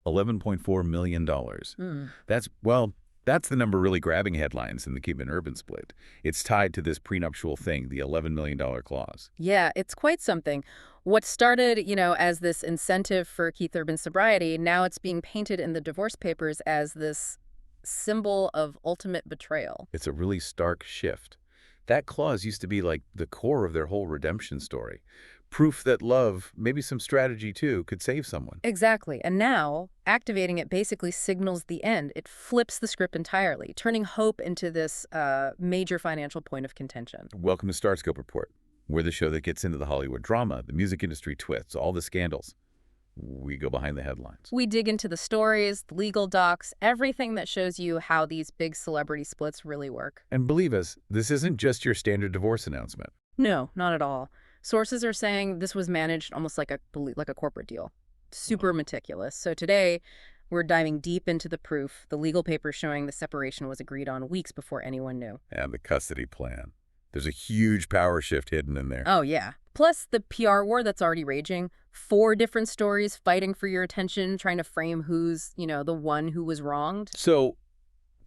$11.4 million. That's the number really grabbing headlines in the Kidman-Urban split. It's tied to this prenuptial thing, the $11 million clause. Yeah, it's quite something. What started, as this incentive for Keith Urban's sobriety, now it's being painted in the divorce papers as this symbol of ultimate betrayal. It's a really stark shift. That clause used to be like the core of their whole redemption story. Proof that love, maybe some strategy too, could save someone. Exactly. And now, activating it basically signals the end. It flips the script entirely, turning hope into this major financial point of contention. Welcome to Starscope Report. We're the show that gets into the Hollywood drama, the music industry twists, all the scandals. We go behind the headlines. We dig into the stories, the legal docs, everything that shows you how these big celebrity splits really work. And believe us, this isn't just your standard divorce announcement. No, not at all. Sources are saying this was managed almost like a corporate deal. Super meticulous. So today, we're diving deep into the proof, the legal papers showing the separation was agreed on weeks before anyone knew. And the custody plan. There's a huge power shift hidden in there. Oh, yeah. Plus the PR war that's already raging. 4 different stories fighting for your attention, trying to frame who's, the one who was wronged. So,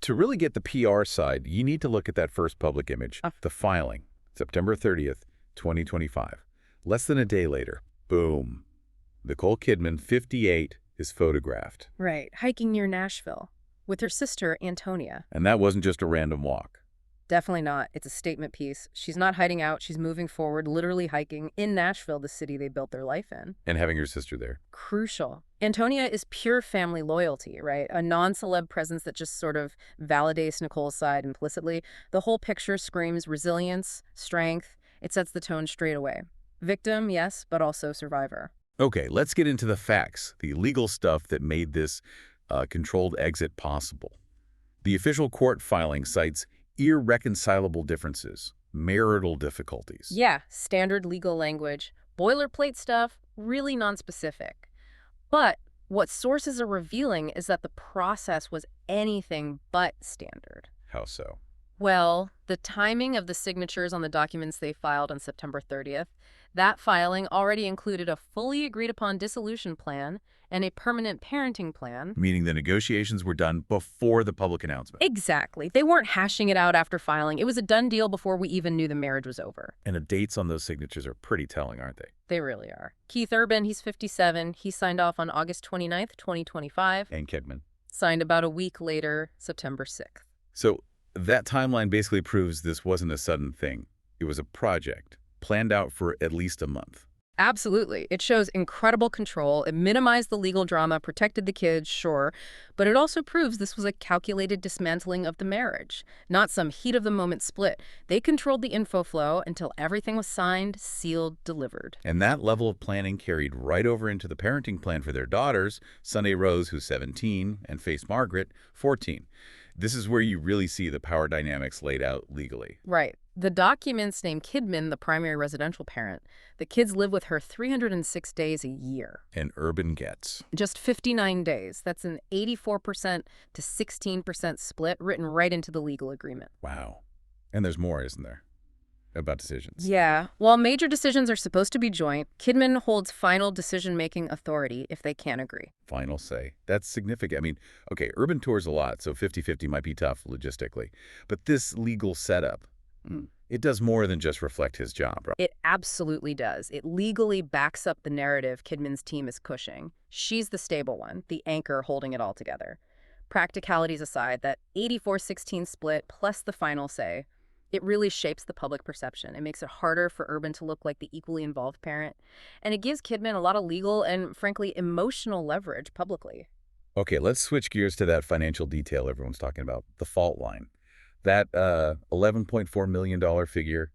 to really get the PR side, you need to look at that first public image, the filing, September 30th, 2025. Less than a day later, boom. Nicole Kidman, 58, is photographed. Right, hiking near Nashville with her sister, Antonia. And that wasn't just a random walk. Definitely not. It's a statement piece. She's not hiding out. She's moving forward, literally hiking in Nashville, the city they built their life in. And having her sister there. Crucial. Antonia is pure family loyalty, right? A non-celeb presence that just sort of validates Nicole's side implicitly. The whole picture screams resilience, strength. It sets the tone straight away. Victim, yes, but also survivor. Okay, let's get into the facts, the legal stuff that made this controlled exit possible. The official court filing cites irreconcilable differences, marital difficulties. Yeah, standard legal language, boilerplate stuff, really nonspecific. But what sources are revealing is that the process was anything but standard. How so? Well, the timing of the signatures on the documents they filed on September 30th, that filing already included a fully agreed-upon dissolution plan and a permanent parenting plan. Meaning the negotiations were done before the public announcement. Exactly. They weren't hashing it out after filing. It was a done deal before we even knew the marriage was over. And the dates on those signatures are pretty telling, aren't they? They really are. Keith Urban, he's 57. He signed off on August 29th, 2025. And Kidman. Signed about a week later, September 6th. So that timeline basically proves this wasn't a sudden thing. It was a project planned out for at least a month. Absolutely. It shows incredible control. It minimized the legal drama, protected the kids, sure, but it also proves this was a calculated dismantling of the marriage, not some heat-of-the-moment split. They controlled the info flow until everything was signed, sealed, delivered. And that level of planning carried right over into the parenting plan for their daughters, Sunday Rose, who's 17, and Faith Margaret, 14. This is where you really see the power dynamics laid out legally. Right. The documents name Kidman the primary residential parent. The kids live with her 306 days a year. And Urban gets just 59 days. That's an 84% to 16% split written right into the legal agreement. Wow. And there's more, isn't there? About decisions. Yeah. While major decisions are supposed to be joint, Kidman holds final decision-making authority if they can't agree. Final say. That's significant. I mean, okay, Urban tours a lot, so 50-50 might be tough logistically. But this legal setup, it does more than just reflect his job, right? It absolutely does. It legally backs up the narrative Kidman's team is pushing. She's the stable one, the anchor holding it all together. Practicalities aside, that 84-16 split plus the final say, it really shapes the public perception. It makes it harder for Urban to look like the equally involved parent. And it gives Kidman a lot of legal and, frankly, emotional leverage publicly. Okay, let's switch gears to that financial detail everyone's talking about, the fault line. That $11.4 million figure,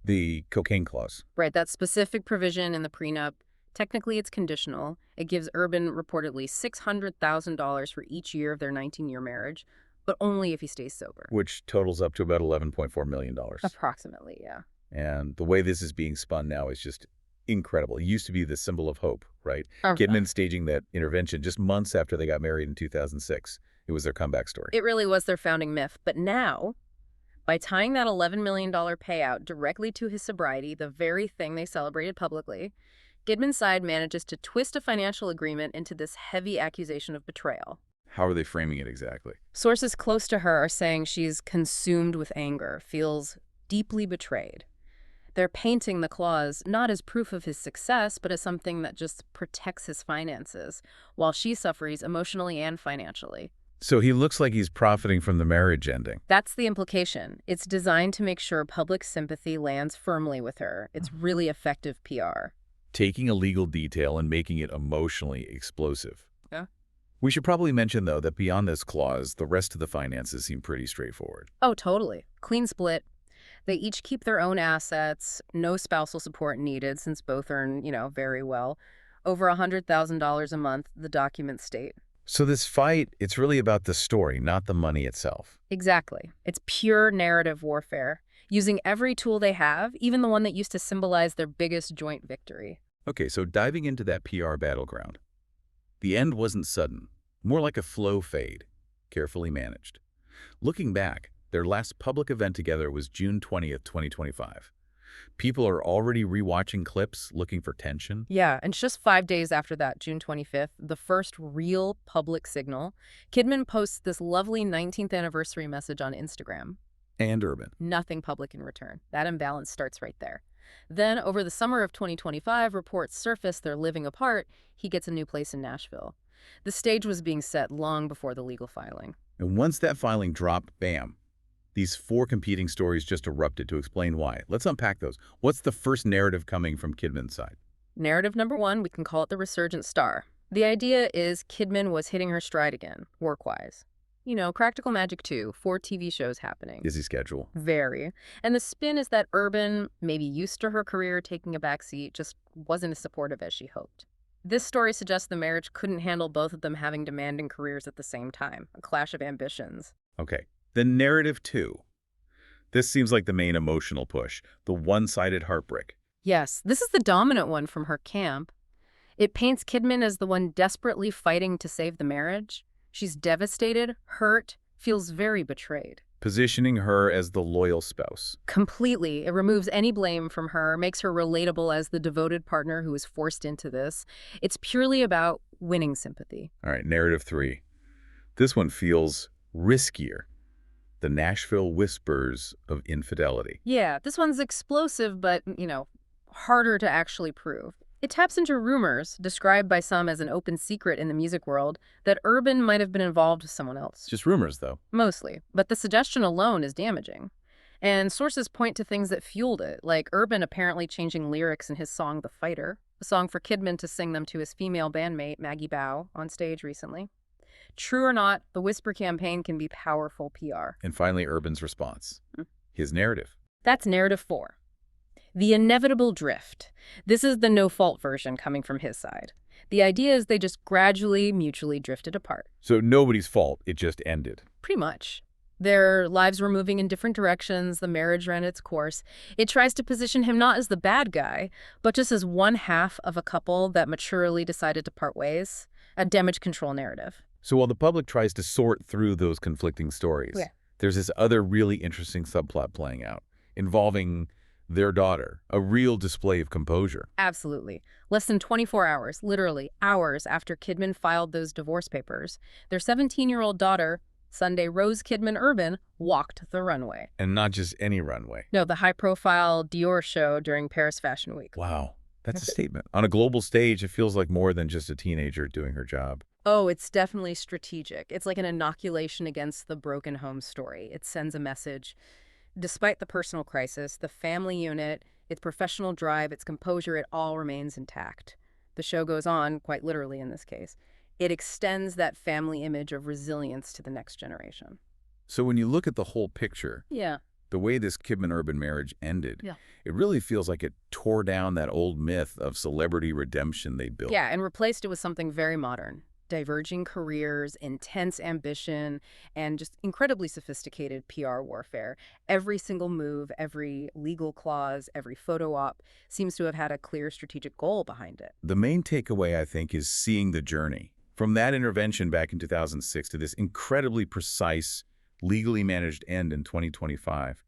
the cocaine clause. Right, that specific provision in the prenup. Technically, it's conditional. It gives Urban reportedly $600,000 for each year of their 19-year marriage, but only if he stays sober. Which totals up to about $11.4 million. Approximately, yeah. And the way this is being spun now is just incredible. It used to be the symbol of hope, right? Kidman staging that intervention just months after they got married in 2006. It was their comeback story. It really was their founding myth. But now, by tying that $11 million payout directly to his sobriety, the very thing they celebrated publicly, Kidman's side manages to twist a financial agreement into this heavy accusation of betrayal. How are they framing it exactly? Sources close to her are saying she's consumed with anger, feels deeply betrayed. They're painting the clause not as proof of his success, but as something that just protects his finances, while she suffers emotionally and financially. So he looks like he's profiting from the marriage ending. That's the implication. It's designed to make sure public sympathy lands firmly with her. It's really effective PR. Taking a legal detail and making it emotionally explosive. Yeah. We should probably mention, though, that beyond this clause, the rest of the finances seem pretty straightforward. Oh, totally. Clean split. They each keep their own assets, no spousal support needed since both earn, very well. Over $100,000 a month, the documents state. So this fight, it's really about the story, not the money itself. Exactly. It's pure narrative warfare, using every tool they have, even the one that used to symbolize their biggest joint victory. Okay, so diving into that PR battleground. The end wasn't sudden, more like a flow fade, carefully managed. Looking back, their last public event together was June 20th, 2025. People are already rewatching clips, looking for tension. Yeah, and just 5 days after that, June 25th, the first real public signal, Kidman posts this lovely 19th anniversary message on Instagram. And Urban. Nothing public in return. That imbalance starts right there. Then, over the summer of 2025, reports surface they're living apart. He gets a new place in Nashville. The stage was being set long before the legal filing. And once that filing dropped, bam. These 4 competing stories just erupted to explain why. Let's unpack those. What's the first narrative coming from Kidman's side? Narrative number 1, we can call it the resurgent star. The idea is Kidman was hitting her stride again, work-wise. Practical Magic 2, 4 TV shows happening. Busy schedule. Very. And the spin is that Urban, maybe used to her career taking a backseat, just wasn't as supportive as she hoped. This story suggests the marriage couldn't handle both of them having demanding careers at the same time, a clash of ambitions. Okay. Then narrative 2. This seems like the main emotional push, the one-sided heartbreak. Yes, this is the dominant one from her camp. It paints Kidman as the one desperately fighting to save the marriage. She's devastated, hurt, feels very betrayed. Positioning her as the loyal spouse. Completely. It removes any blame from her, makes her relatable as the devoted partner who is forced into this. It's purely about winning sympathy. All right, narrative 3. This one feels riskier. The Nashville whispers of infidelity. Yeah, this one's explosive, but, harder to actually prove. It taps into rumors, described by some as an open secret in the music world, that Urban might have been involved with someone else. Just rumors, though. Mostly. But the suggestion alone is damaging. And sources point to things that fueled it, like Urban apparently changing lyrics in his song The Fighter, a song for Kidman to sing them to his female bandmate, Maggie Bow, on stage recently. True or not, the Whisper campaign can be powerful PR. And finally, Urban's response. His narrative. That's narrative 4. The inevitable drift. This is the no-fault version coming from his side. The idea is they just gradually, mutually drifted apart. So nobody's fault, it just ended. Pretty much. Their lives were moving in different directions, the marriage ran its course. It tries to position him not as the bad guy, but just as one half of a couple that maturely decided to part ways. A damage control narrative. So while the public tries to sort through those conflicting stories, there's this other really interesting subplot playing out, involving their daughter, a real display of composure. Absolutely. Less than 24 hours, literally hours after Kidman filed those divorce papers, their 17-year-old daughter, Sunday Rose Kidman Urban, walked the runway. And not just any runway. No, the high-profile Dior show during Paris Fashion Week. Wow, that's a statement. On a global stage, it feels like more than just a teenager doing her job. Oh, it's definitely strategic. It's like an inoculation against the broken home story. It sends a message. Despite the personal crisis, the family unit, its professional drive, its composure, it all remains intact. The show goes on, quite literally in this case. It extends that family image of resilience to the next generation. So when you look at the whole picture, the way this Kidman-Urban marriage ended, it really feels like it tore down that old myth of celebrity redemption they built. Yeah, and replaced it with something very modern. Diverging careers, intense ambition, and just incredibly sophisticated PR warfare. Every single move, every legal clause, every photo op seems to have had a clear strategic goal behind it. The main takeaway, I think, is seeing the journey. From that intervention back in 2006 to this incredibly precise, legally managed end in 2025.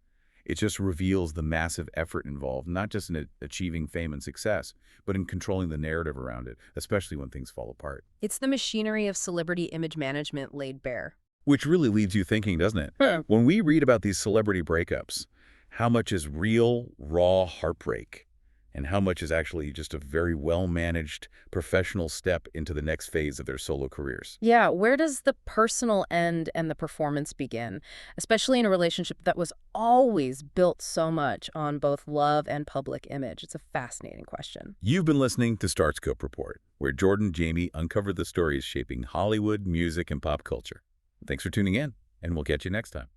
It just reveals the massive effort involved, not just in achieving fame and success, but in controlling the narrative around it, especially when things fall apart. It's the machinery of celebrity image management laid bare. Which really leaves you thinking, doesn't it? When we read about these celebrity breakups, how much is real, raw heartbreak? And how much is actually just a very well-managed professional step into the next phase of their solo careers? Yeah, where does the personal end and the performance begin, especially in a relationship that was always built so much on both love and public image? It's a fascinating question. You've been listening to Starscope Report, where Jordan and Jamie uncover the stories shaping Hollywood, music, and pop culture. Thanks for tuning in, and we'll catch you next time.